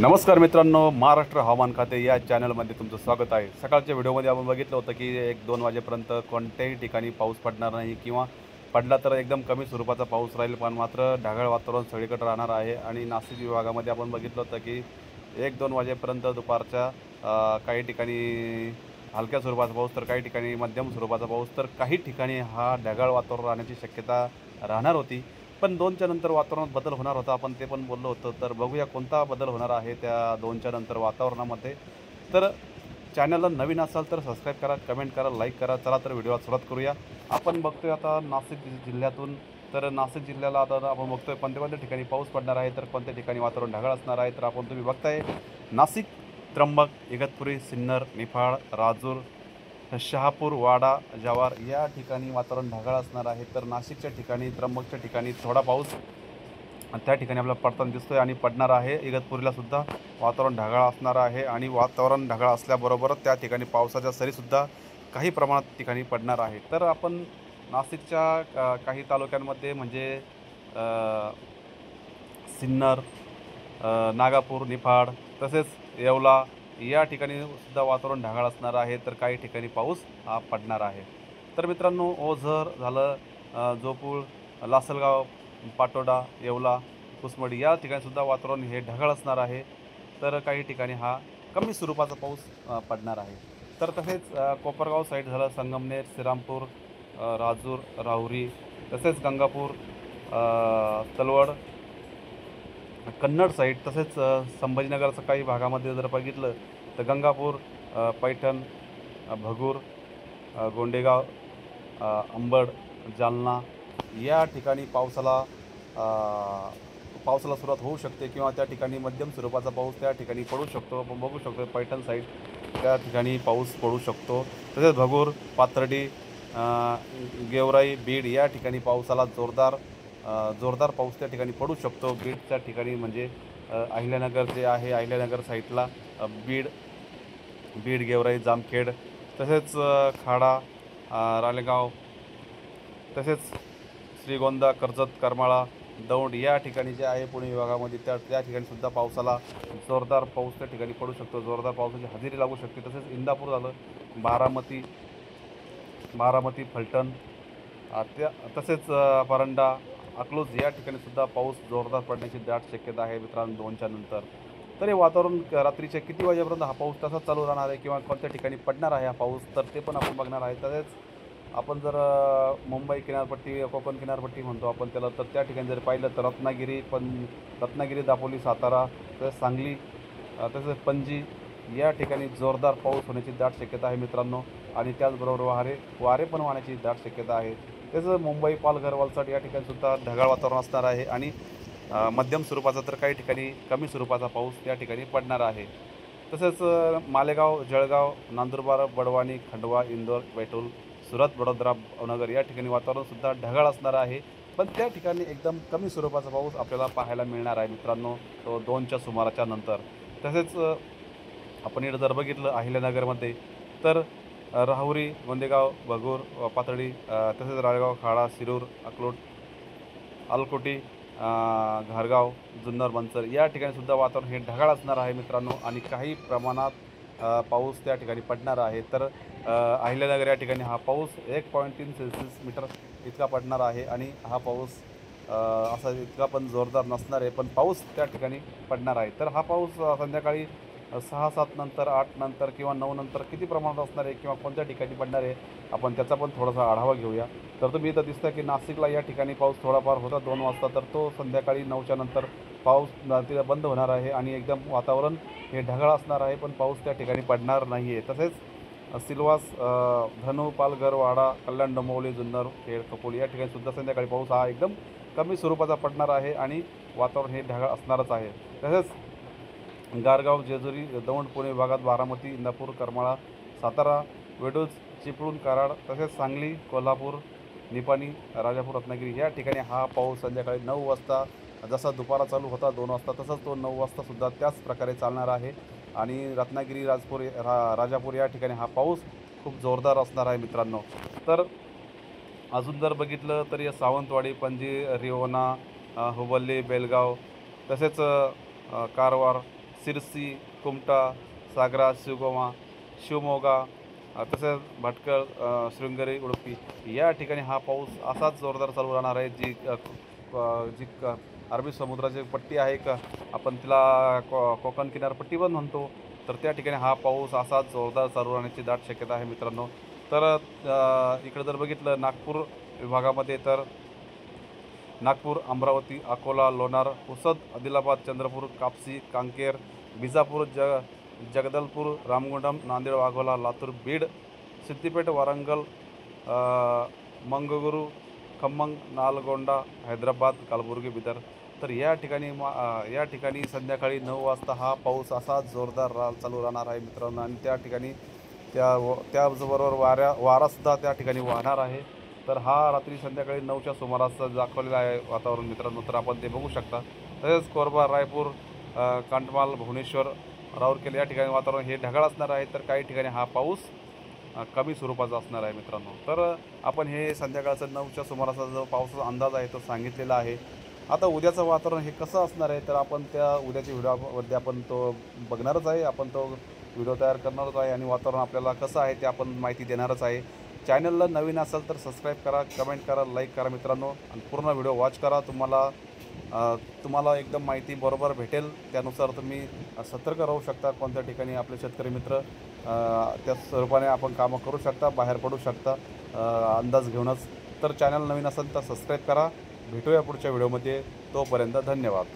नमस्कार मित्रांनो, महाराष्ट्र हवामान खाते या चॅनलमध्ये तुमचं स्वागत आहे। सकाळच्या व्हिडिओमध्ये आपण बघितलं होतं की 1-2 वाजेपर्यंत कोणत्याही ठिकाणी पाऊस पडणार नाही किंवा पडला तर एकदम कमी स्वरूपाचा पाऊस राहील, पण मात्र ढगाळ वातावरण सगळीकडे राहणार आहे। आणि नाशिक विभागामध्ये आपण बघितलं होतं की 1-2 वाजेपर्यंत दुपारच्या काही ठिकाणी हलक्या स्वरूपाचा पाऊस, तर काही ठिकाणी मध्यम स्वरूपाचा पाऊस, तर काही ठिकाणी हा ढगाळ वातावरण राहण्याची शक्यता राहणार होती। पण 2च्या नंतर वातावरणात बदल होणार होता, आपण ते पण बोललो होतो। तर बघूया कोणता बदल होणार आहे त्या 2च्या नंतर वातावरणामध्ये। तर चॅनलला नवीन असाल तर सबस्क्राईब करा, कमेंट करा, लाईक करा। चला तर व्हिडिओला सुरुवात करूया। आपण बघतोय आता नाशिक जिल्ह्यातून, तर नाशिक जिल्ह्याला आता आपण बघतोय कोणत्या कोणत्या ठिकाणी पाऊस पडणार आहे, तर कोणत्या ठिकाणी वातावरण ढगाळ असणार आहे। तर आपण तुम्ही बघताय नाशिक, त्र्यंबक, इगतपुरी, सिन्नर, निफाड, राजूर, शहापूर, वाडा, जव्हार या ठिकाणी वातावरण ढगाळ असणार आहे। तर नाशिकच्या ठिकाणी, त्र्यंबकच्या ठिकाणी थोडा पाऊस त्या ठिकाणी आपल्याला पडताना दिसतोय आणि पडणार आहे। इगतपुरीला सुद्धा वातावरण ढगाळ असणार आहे आणि वातावरण ढगाळ असल्याबरोबरच त्या ठिकाणी पावसाच्या सरीसुद्धा काही प्रमाणात ठिकाणी पडणार आहे। तर आपण नाशिकच्या काही तालुक्यांमध्ये म्हणजे सिन्नर, नागापूर, निफाड, तसेच येवला या ठिकाणी सुद्धा वातावरण ढगाळ असणार आहे। तर काही ठिकाणी पाऊस हा पडणार आहे। तर मित्रांनो, ओझर झालं, जोपूळ, लासलगाव, पाटोदा, येवला, कुसमडी या ठिकाणी सुद्धा वातावरण हे ढगाळ असणार आहे। तर काही ठिकाणी हा कमी स्वरूपाचा पाऊस पडणार आहे। तर तसेच कोपरगाव साईड झालं, संगमनेर, श्रीरामपूर, राजूर, राहुरी, तसेच गंगापूर, तलवड, कन्नड साईड, तसेच संभाजीनगरचं काही भागामध्ये जर बघितलं तर गंगापूर, पैठण, भगूर, गोंडेगाव, अंबड, जालना या ठिकाणी पावसाला सुरुवात होऊ शकते किंवा त्या ठिकाणी मध्यम स्वरूपाचा पाऊस त्या ठिकाणी पडू शकतो। आपण बघू शकतो पैठण साईड त्या ठिकाणी पाऊस पडू शकतो। तसेच भगूर, पाथर्डी, गेवराई, बीड या ठिकाणी पावसाला जोरदार पाऊस त्या ठिकाणी पडू शकतो। बीडच्या ठिकाणी म्हणजे अहिल्यानगर जे आहे, अहिल्यानगर साईडला बीड, गेवराई, जामखेड, तसेच खाडा, रालेगाव, तसेच श्रीगोंदा, कर्जत, करमाळा, दौंड या ठिकाणी जे आहे पुणे विभागामध्ये त्या ठिकाणी सुद्धा पावसाला जोरदार पाऊस त्या ठिकाणी पडू शकतो। जोरदार पावसाची हजेरी लागू शकते। तसेच इंदापूर झालं, बारामती, फलटण, तसेच परांडा, अकलूज या ठिकाणी सुद्धा पाऊस जोरदार पडण्याची दाट शक्यता आहे मित्रांनो 2च्या नंतर। तर हे वातावरण रात्रीच्या किती वाजेपर्यंत हा पाऊस तसाच चालू राहणार आहे किंवा कोणत्या ठिकाणी पडणार आहे हा पाऊस, तर ते पण आपण बघणार आहे। तसेच आपण जर मुंबई किनारपट्टी, कोकण किनारपट्टी म्हणतो आपण त्याला, तर त्या ठिकाणी जर पाहिलं तर रत्नागिरी, दापोली, सातारा, तसेच सांगली, तसेच पणजी या ठिकाणी जोरदार पाऊस होण्याची दाट शक्यता आहे मित्रांनो। आणि त्याचबरोबर वारे पण वाहण्याची दाट शक्यता आहे। तसंच मुंबई, पालघर, वलसाड या ठिकाणी सुद्धा ढगाळ वातावरण असणार आहे आणि मध्यम स्वरूपाचा तर काही ठिकाणी कमी स्वरूपाचा पाऊस त्या ठिकाणी पडणार आहे। तसेच मालेगाव, जळगाव, नंदुरबार, बडवानी, खंडवा, इंदोर, बैतूल, सुरत, वडोदरा, भावनगर या ठिकाणी वातावरणसुद्धा ढगाळ असणार आहे। पण त्या ठिकाणी एकदम कमी स्वरूपाचा पाऊस आपल्याला पाहायला मिळणार आहे मित्रांनो, तो 2च्या सुमाराच्या नंतर। तसेच आपण इकडं जर बघितलं अहिल्यानगरमध्ये, तर राहुरी, गोंदेगाव, भगूर, पाथर्डी, तसेच राळेगाव, खाडा, शिरूर, अलकोटी, घारगाव, जुन्नर, मंचर या ठिकाणी सुद्धा वातावरण हे ढगाळ असणार आहे मित्रांनो आणि काही प्रमाणात पाऊस त्या ठिकाणी पडणार आहे। तर अहिल्यानगर या ठिकाणी हा पाऊस 1.3 सेल्सिअस मीटर इतका पडणार आहे आणि हा पाऊस असा इतका पण जोरदार नसणार आहे, पण पाऊस त्या ठिकाणी पडणार आहे। तर हा पाऊस संध्याकाळी 6-7 नंतर, 8 नंतर किंवा 9 नंतर किती प्रमाणात असणार आहे किंवा कोणत्या ठिकाणी पडणार आहे, आपण त्याचा पण थोडासा आढावा घेऊया। तर तुम्ही इथं दिसतं की नाशिकला या ठिकाणी पाऊस थोडाफार होता 2 वाजता, तर तो संध्याकाळी 9च्या नंतर पाऊस तिथं बंद होणार आहे आणि एकदम वातावरण हे ढगाळ असणार आहे, पण पाऊस त्या ठिकाणी पडणार नाही आहे। तसेच सिल्वास, धनु, पालघर, वाडा, कल्याण, डोंबिवली, जुन्नर, खेड, खोपोली या ठिकाणी सुद्धा संध्याकाळी पाऊस हा एकदम कमी स्वरूपाचा पडणार आहे आणि वातावरण हे ढगाळ असणारच आहे। तसेच गारगाव, जेजुरी, दौंड, पुणे विभागात, बारामती, इंदापूर, करमाळा, सातारा, वेडूज, चिपळूण, कराड, तसेच सांगली, कोल्हापूर, निपाणी, राजापूर, रत्नागिरी या ठिकाणी हा पाऊस संध्याकाळी 9 वाजता, जसा दुपारा चालू होता 2 वाजता, तसंच तो 9 वाजतासुद्धा त्याच प्रकारे चालणार आहे। आणि रत्नागिरी, राजापूर या ठिकाणी हा पाऊस खूप जोरदार असणार आहे मित्रांनो। तर अजून जर बघितलं तर या सावंतवाडी, पणजी, रिवणा, हुबल्ली, बेलगाव, तसेच कारवार, सिरसी, कुमटा, सागरा, शिवगोवा, शिवमोगा, तसेच भटकळ, शृंगेरी, उडुपी या ठिकाणी हा पाऊस असाच जोरदार चालू राहणार आहे. जी अरबी समुद्राची पट्टी आहे का, आपण तिला कोकण किनारपट्टी पण म्हणतो, तर त्या ठिकाणी हा पाऊस असाच जोरदार चालू राहण्याची दाट शक्यता आहे मित्रांनो. तर इकडं जर बघितलं नागपूर विभागामध्ये, तर नागपूर, अमरावती, अकोला, लोणार, पुसद, आदिलाबाद, चंद्रपूर, कापसी, कांकेर, बिजापूर, जगदलपूर, रामगुंडम, नांदेड, वाघोला, लातूर, बीड, सिद्दीपेट, वारंगल, मंगळुरू, खम्मंग, नालगोंडा, हैदराबाद, कलबुर्गी, बिदर. तर या ठिकाणी संध्याकाळी 9 वाजता हा पाऊस असा जोरदार चालू राहणार आहे मित्रांनो. आणि त्या ठिकाणी त्याचबरोबर वारासुद्धा त्या ठिकाणी वाहणार आहे. तर हा रात्री संध्याकाळी 9च्या सुमारास दाखवलेला आहे वातावरण मित्रांनो. तर आपण ते बघू शकता. तसेच कोरबा, रायपूर, कांटमाल, भुवनेश्वर, राऊरकेला या ठिकाणी वातावरण हे ढगाळ असणार आहे. तर काही ठिकाणी हा पाऊस कमी स्वरूपाचा असणार आहे मित्रांनो. तर आपण हे संध्याकाळचं 9च्या सुमाराचा जो पावसाचा अंदाज आहे तो सांगितलेला आहे. आता उद्याचं वातावरण हे कसं असणार आहे, तर आपण त्या उद्याच्या व्हिडिओमध्ये आपण तो बघणारच आहे. आपण तो व्हिडिओ तयार करणारच आहे आणि वातावरण आपल्याला कसं आहे ते आपण माहिती देणारच आहे. चॅनलला नवीन असेल तर सबस्क्राईब करा, कमेंट करा, लाईक करा मित्रांनो, आणि पूर्ण व्हिडिओ वॉच करा. तुम्हाला एकदम माहिती बरोबर भेटेल. त्यानुसार तुम्ही सतर्क राहू शकता. कोणत्या ठिकाणी आपले शेतकरी मित्र त्या स्वरूपाने आपण कामं करू शकता, बाहेर पडू शकता अंदाज घेऊनच. तर चॅनल नवीन असेल तर सबस्क्राईब करा. भेटूया पुढच्या व्हिडिओमध्ये. तोपर्यंत धन्यवाद.